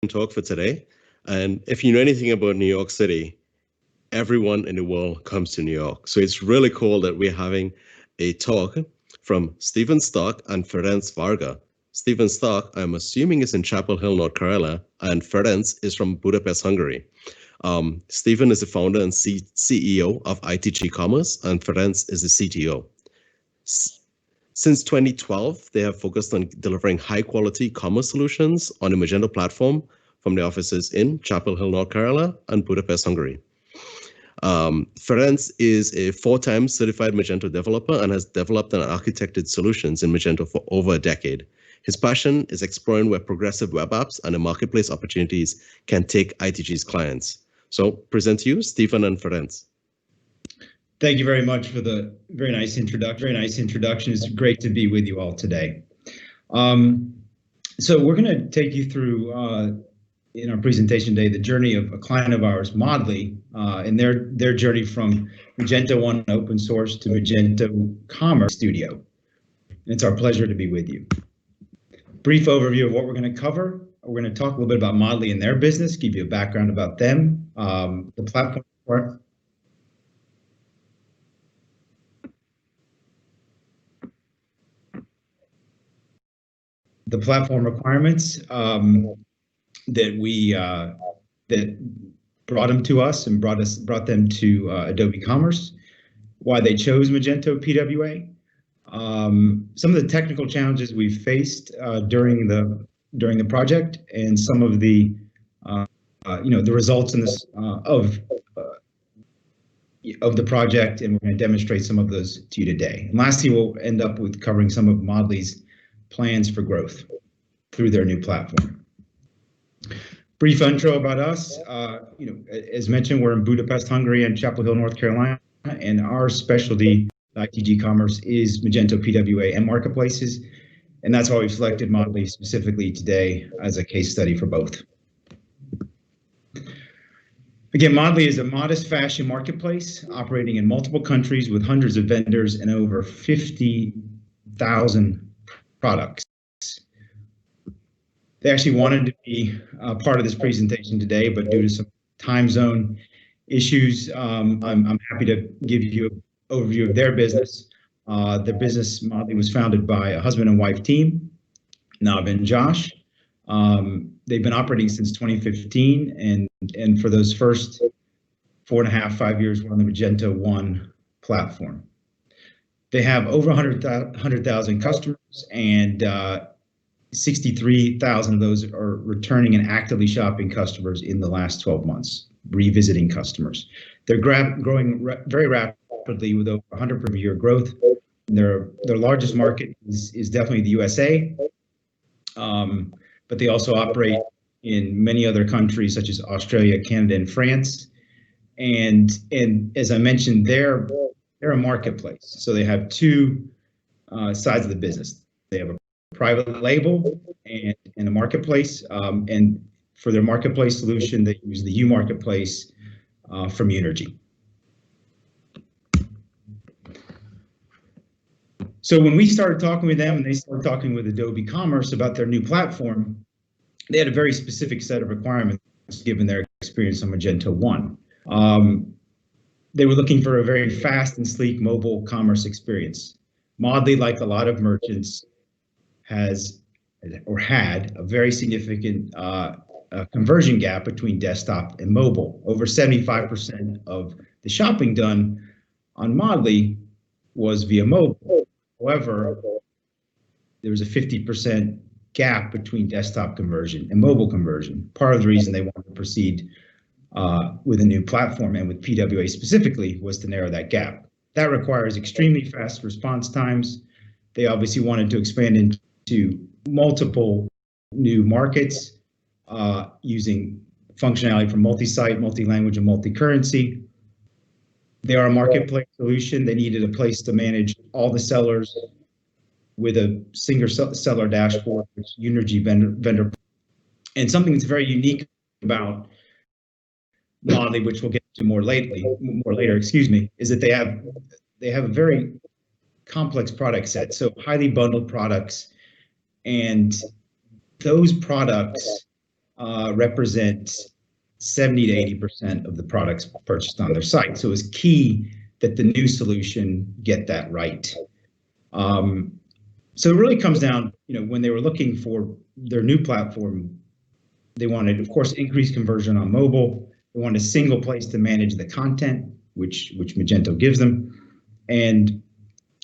talk for today. And if you know anything about New York City, everyone in the world comes to New York. So it's really cool that we're having a talk from Stephen Stock and Ferenc Varga. Stephen Stock, I'm assuming, is in Chapel Hill, North Carolina, and Ferenc is from Budapest, Hungary. Stephen is the founder and CEO of ITG Commerce, and Ferenc is the CTO. Since 2012, they have focused on delivering high-quality commerce solutions on the Magento platform from the offices in Chapel Hill, North Carolina, and Budapest, Hungary. Ferenc is a 4-time certified Magento developer and has developed and architected solutions in Magento for over a decade. His passion is exploring where progressive web apps and the marketplace opportunities can take ITG's clients. So present to you, Stephen and Ferenc. Thank you very much for the very nice introduction. It's great to be with you all today. So we're going to take you through in our presentation today the journey of a client of ours, Modly, and their journey from Magento 1 open source to Magento Commerce Studio. And it's our pleasure to be with you. Brief overview of what we're going to cover. We're going to talk a little bit about Modly and their business, give you a background about them, the platform part. The platform requirements that brought them to us and brought them to Adobe Commerce, why they chose Magento PWA, some of the technical challenges we faced during the project, and some of the the results in this of the project, and we're going to demonstrate some of those to you today. And lastly, we'll end up with covering some of Modly's plans for growth through their new platform. Brief intro about us. As mentioned, we're in Budapest, Hungary, and Chapel Hill, North Carolina, and our specialty, ITG Commerce, is Magento PWA and marketplaces, and that's why we've selected Modly specifically today as a case study for both. Again, Modly is a modest fashion marketplace operating in multiple countries with hundreds of vendors and over 50,000 products. They actually wanted to be part of this presentation today, but due to some time zone issues, I'm happy to give you an overview of their business. Their business, Modly, was founded by a husband and wife team, Nav and Josh. They've been operating since 2015, and for those first 4.5 years, we're on the Magento 1 platform. They have over 100,000 customers, and 63,000 of those are returning and actively shopping customers in the last 12 months, revisiting customers. They're growing very rapidly with over 100% per year growth. Their largest market is definitely the USA, but they also operate in many other countries such as Australia, Canada, and France. And as I mentioned, they're a marketplace. So they have two sides of the business. They have a private label and a marketplace. And for their marketplace solution, they use the U Marketplace from Unergy. So when we started talking with them and they started talking with Adobe Commerce about their new platform, they had a very specific set of requirements given their experience on Magento 1. They were looking for a very fast and sleek mobile commerce experience. Modly, like a lot of merchants, has or had a very significant conversion gap between desktop and mobile. Over 75% of the shopping done on Modly was via mobile. However, there was a 50% gap between desktop conversion and mobile conversion. Part of the reason they wanted to proceed with a new platform, and with PWA specifically, was to narrow that gap. That requires extremely fast response times. They obviously wanted to expand into multiple new markets using functionality from multi-site, multi-language, and multi-currency. They are a marketplace solution. They needed a place to manage all the sellers with a single seller dashboard, which Unergy vendor. And something that's very unique about Modly, which we'll get to more later, is that they have a very complex product set, so highly bundled products, and those products represent 70 to 80% of the products purchased on their site. So it's key that the new solution get that right. So it really comes down, when they were looking for their new platform, they wanted, of course, increased conversion on mobile. They wanted a single place to manage the content, which Magento gives them, and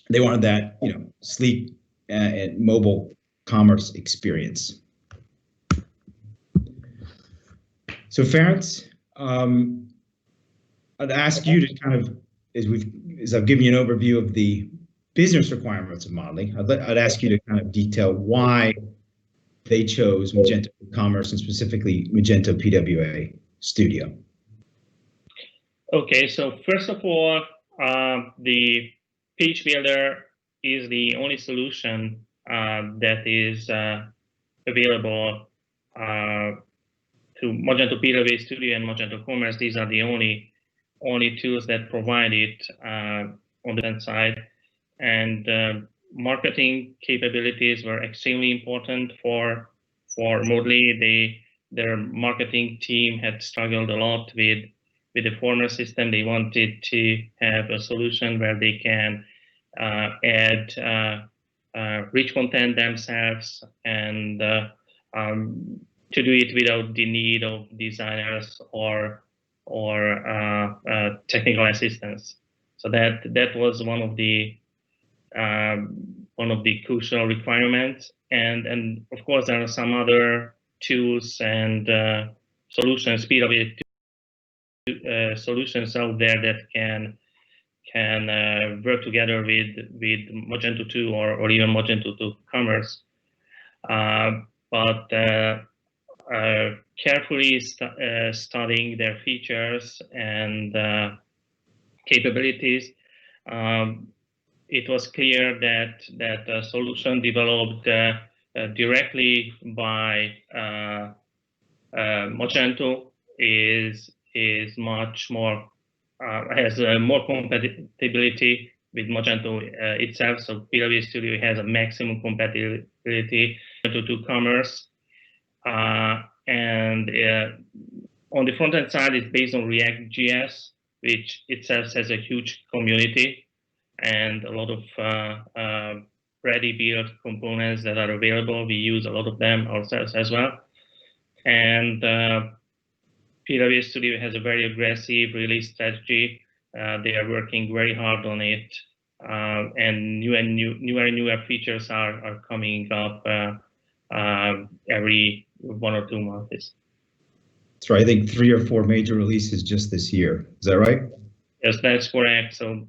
they wanted that, sleek and mobile commerce experience. So, Ferenc, I'd ask you to kind of, as I've given you an overview of the business requirements of modeling, I'd ask you to kind of detail why they chose Magento Commerce and specifically Magento PWA Studio. Okay, so first of all, the page builder is the only solution that is available to Magento PWA Studio and Magento Commerce. These are the only tools that provide it on the side. And marketing capabilities were extremely important for Modly. Their marketing team had struggled a lot with the former system. They wanted to have a solution where they can add rich content themselves and to do it without the need of designers or technical assistance. So that was one of the crucial requirements, and of course there are some other tools and solutions, PWA solutions out there that can work together with Magento 2 or even Magento 2 Commerce, but carefully studying their features and capabilities, it was clear that a solution developed directly by Magento is much more has more compatibility with Magento itself. So PWA Studio has a maximum compatibility to Commerce, and on the front end side, it's based on React.js, which itself has a huge community and a lot of ready-built components that are available. We use a lot of them ourselves as well. And PWA Studio has a very aggressive release strategy. They are working very hard on it, and newer features are coming up every 1 or 2 months. That's right. I think 3 or 4 major releases just this year. Is that right? Yes, that's correct. So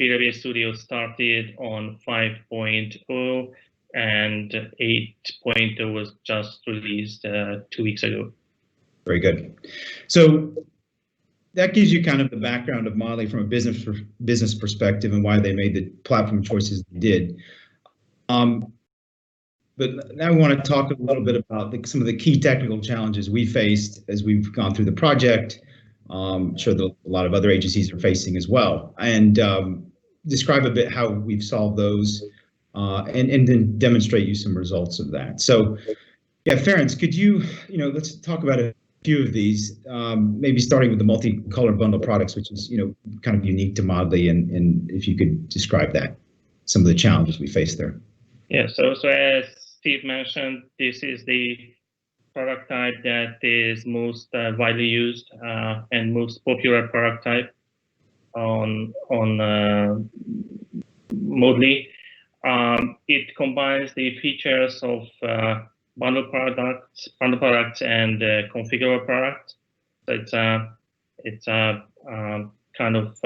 PWA Studio started on 5.0 and 8.0 was just released 2 weeks ago. Very good. So that gives you kind of the background of Modly from a business perspective and why they made the platform choices they did. But now I want to talk a little bit about some of the key technical challenges we faced as we've gone through the project. I'm sure that a lot of other agencies are facing as well, and describe a bit how we've solved those, and then demonstrate you some results of that. So, yeah, Ferenc, could you, let's talk about a few of these, maybe starting with the multicolor bundle products, which is, kind of unique to Modly, and if you could describe that, some of the challenges we face there. Yeah, so as Steve mentioned, this is the product type that is most widely used and most popular product type on Modly. It combines the features of bundle products and configurable products. So it's a kind of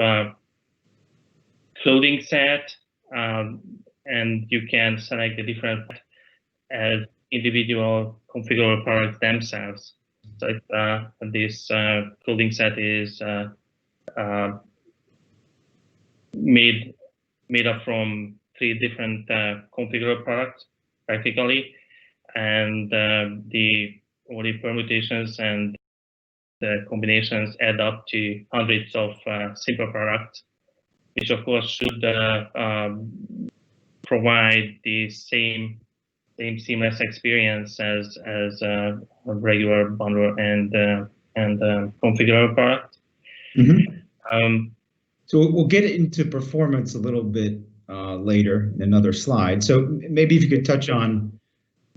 clothing set, and you can select the different as individual configurable products themselves. So this clothing set is made up from 3 different configurable products practically, and all the permutations and the combinations add up to hundreds of simple products, which of course should provide the same same seamless experience as a regular bundle and configurable product. So we'll get into performance a little bit later in another slide. So maybe if you could touch on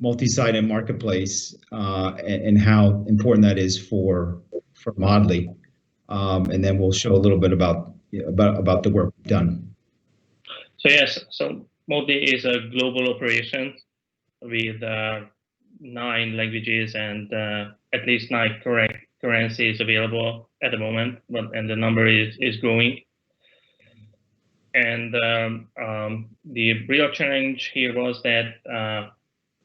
multi-site and marketplace and how important that is for Modly, and then we'll show a little bit about the work we've done. So yes, so Modly is a global operation with 9 languages and at least 9 currencies available at the moment, and the number is growing. And the real challenge here was that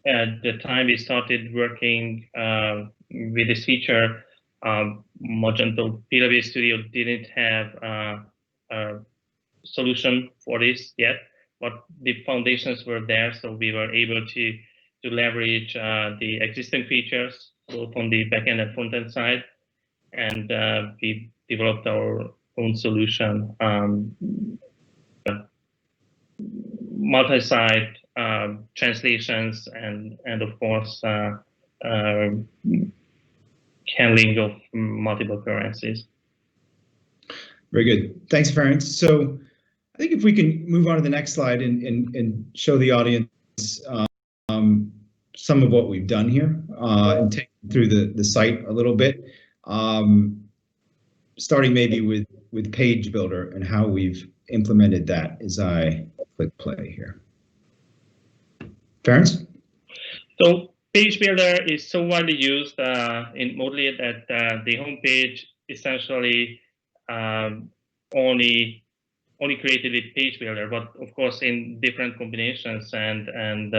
at the time we started working with this feature, Magento PWA Studio didn't have a solution for this yet, but the foundations were there, so we were able to leverage the existing features both on the backend and frontend side, and we developed our own solution, multi-site translations and of course handling of multiple currencies. Very good. Thanks, Ferenc. So I think if we can move on to the next slide and show the audience some of what we've done here and take them through the site a little bit, starting maybe with Page Builder and how we've implemented that as I click play here. Ferenc? So Page Builder is so widely used in Modly that the homepage essentially only created with Page Builder, but of course in different combinations and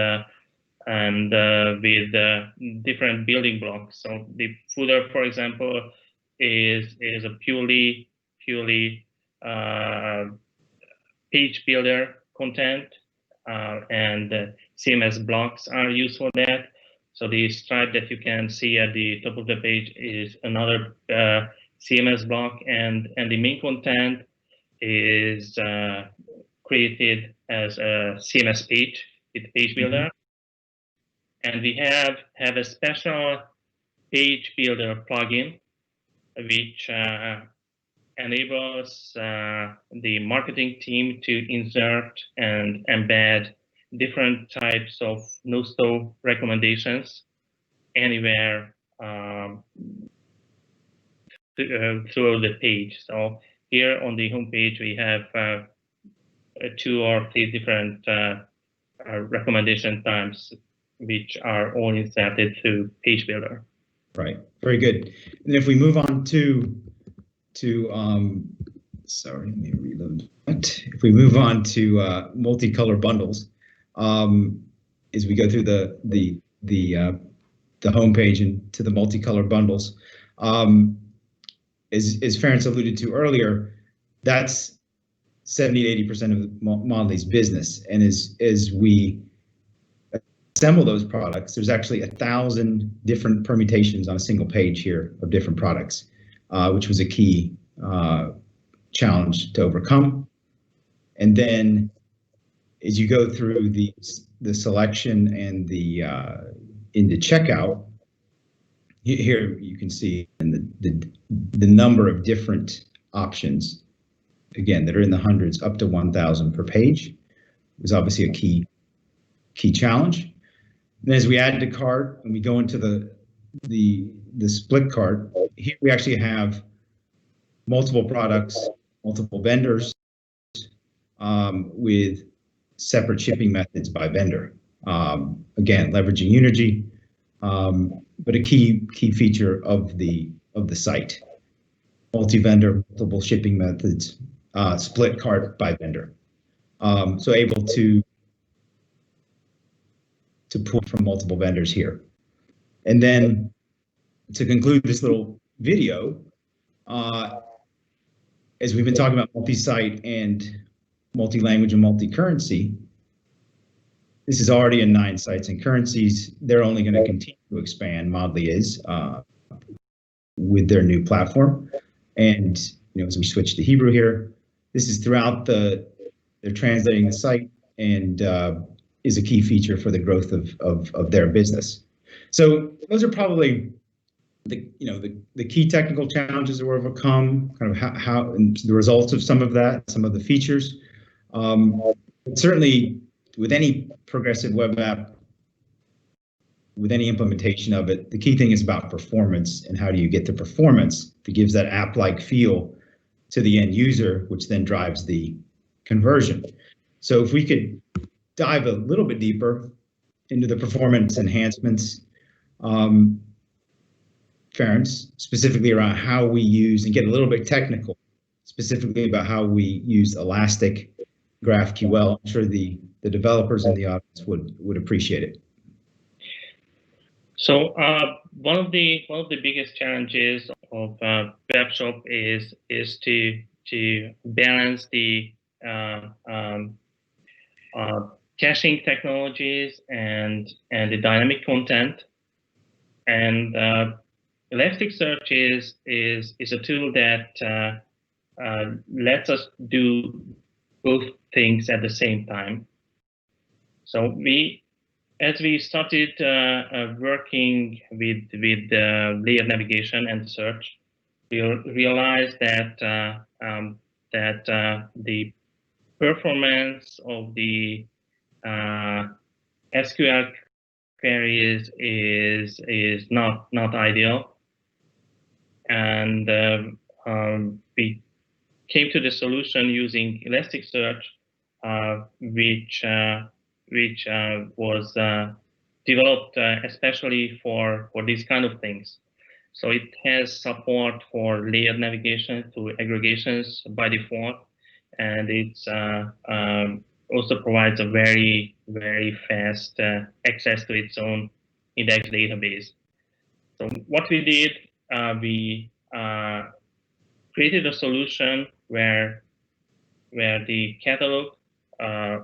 with different building blocks. So the footer, for example, is a purely Page Builder content, and CMS blocks are used for that. So the stripe that you can see at the top of the page is another CMS block, and the main content is created as a CMS page with Page Builder. And we have a special Page Builder plugin which enables the marketing team to insert and embed different types of no-stow recommendations anywhere throughout the page. So here on the home page we have 2 or 3 different recommendation types which are all inserted through Page Builder. Right, very good. And if we move on to sorry, let me reload that. If we move on to multicolor bundles, as we go through the home page and to the multicolor bundles, as Ferenc alluded to earlier, that's 70 to 80% of Modly's business, and as we assemble those products, there's actually 1,000 different permutations on a single page here of different products, which was a key challenge to overcome. And then as you go through the selection and in the checkout, here you can see the number of different options, again, that are in the hundreds up to 1,000 per page. Was obviously a key challenge. And as we add to cart and we go into the split cart, here we actually have multiple products, multiple vendors, with separate shipping methods by vendor. Again, leveraging Unity, but a key feature of the site. Multi-vendor, multiple shipping methods, split cart by vendor. So able to pull from multiple vendors here. And then to conclude this little video, as we've been talking about multi-site and multi-language and multi-currency, this is already in 9 sites and currencies. They're only going to continue to expand, Modly is, with their new platform. And as we switch to Hebrew here, this is throughout they're translating the site, and is a key feature for the growth of their business. So those are probably the key technical challenges that were overcome, kind of how and the results of some of that, some of the features. Certainly, with any progressive web app, with any implementation of it, the key thing is about performance and how do you get the performance that gives that app-like feel to the end user, which then drives the conversion. So if we could dive a little bit deeper into the performance enhancements, Ferenc, specifically around how we use, and get a little bit technical, specifically about how we use Elastic GraphQL. I'm sure the developers in the audience would appreciate it. So one of the biggest challenges of WebShop is to balance the caching technologies and the dynamic content. And Elasticsearch is a tool that lets us do both things at the same time. So as we started working with layered navigation and search, we realized that the performance of the SQL queries is not ideal, and we came to the solution using Elasticsearch, which was developed especially for these kind of things. So it has support for layered navigation to aggregations by default, and it's also provides a very fast access to its own index database. So what we did, we created a solution where the catalog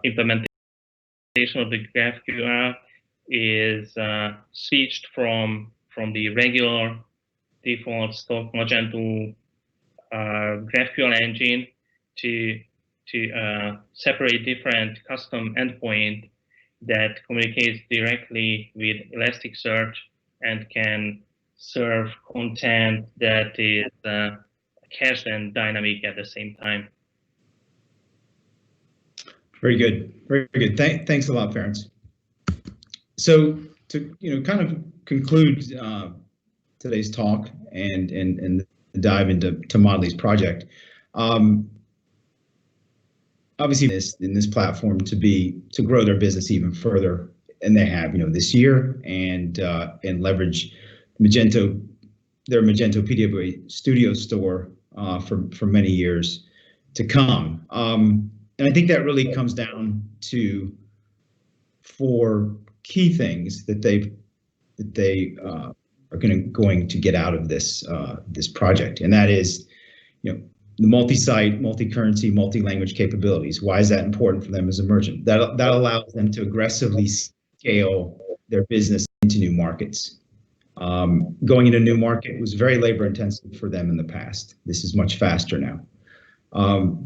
implementation of the GraphQL is switched from the regular default stock Magento GraphQL engine to separate different custom endpoint that communicates directly with Elasticsearch and can serve content that is cached and dynamic at the same time. Very good, very good. Thanks a lot, Ferenc. So to kind of conclude today's talk and dive into Modely's project, obviously in this platform to grow their business even further, and they have this year, and leverage Magento, their Magento PWA Studio store for many years to come. And I think that really comes down to 4 key things that they are going to get out of this project, and that is, the multi-site, multi-currency, multi-language capabilities. Why is that important for them as a merchant? That allows them to aggressively scale their business into new markets. Going into a new market was very labor intensive for them in the past. This is much faster now.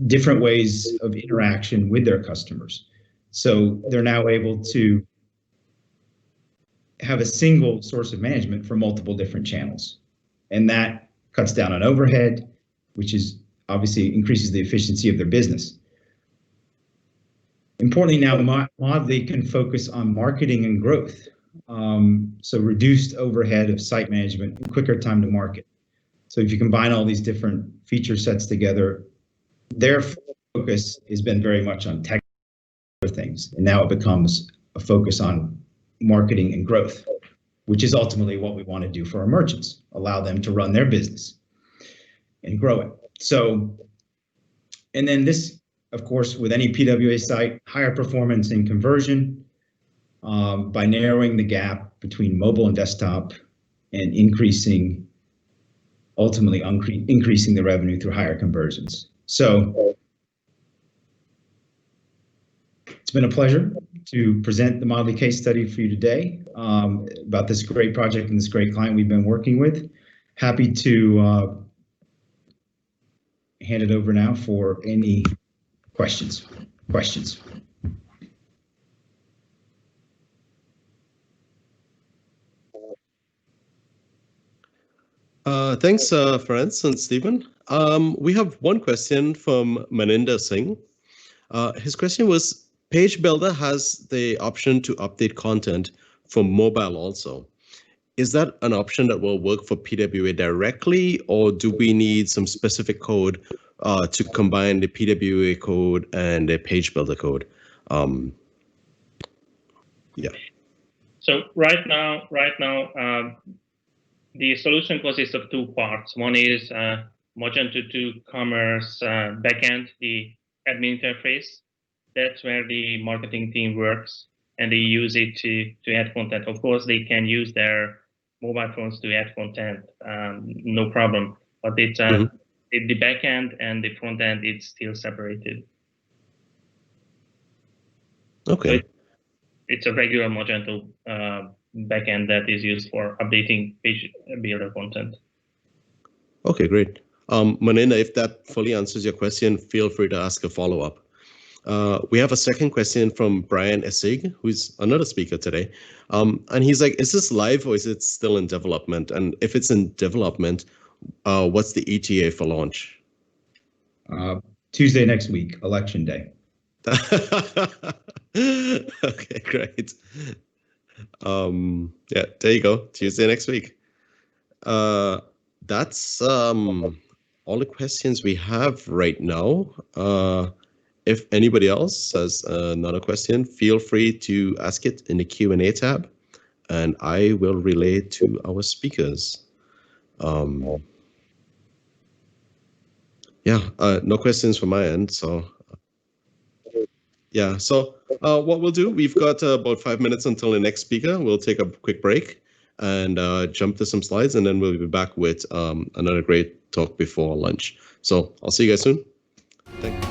Different ways of interaction with their customers. So they're now able to have a single source of management for multiple different channels. And that cuts down on overhead, which is obviously increases the efficiency of their business. Importantly, now Modely can focus on marketing and growth. So reduced overhead of site management and quicker time to market. So if you combine all these different feature sets together, their focus has been very much on tech things, and now it becomes a focus on marketing and growth, which is ultimately what we want to do for our merchants, allow them to run their business and grow it. So, and then this, of course, with any PWA site, higher performance and conversion by narrowing the gap between mobile and desktop, and ultimately increasing the revenue through higher conversions. So it's been a pleasure to present the Modely case study for you today about this great project and this great client we've been working with. Happy to hand it over now for any questions. So, Ferenc, thank you very much for your presentation. And I think that Thanks, Ferenc and Stephen. We have one question from Maninder Singh. His question was, Page Builder has the option to update content for mobile also. Is that an option that will work for PWA directly, or do we need some specific code to combine the PWA code and the Page Builder code? Yeah. So right now, the solution consists of two parts. One is Magento 2 Commerce backend, the admin interface. That's where the marketing team works, and they use it to add content. Of course, they can use their mobile phones to add content, no problem. But it's the backend and the front end, it's still separated. Okay. So it's a regular Magento backend that is used for updating Page Builder content. Okay, great. Maninda, if that fully answers your question, feel free to ask a follow-up. We have a second question from Brian Essig, who's another speaker today. And he's like, is this live or is it still in development? And if it's in development, what's the ETA for launch? Tuesday next week, election day. Okay, great. Yeah, there you go. Tuesday next week. That's all the questions we have right now. If anybody else has another question, feel free to ask it in the Q&A tab, and I will relay it to our speakers. Yeah, no questions from my end, so yeah. So what we'll do, we've got about 5 minutes until the next speaker. We'll take a quick break and jump to some slides, and then we'll be back with another great talk before lunch. So I'll see you guys soon. Thank you.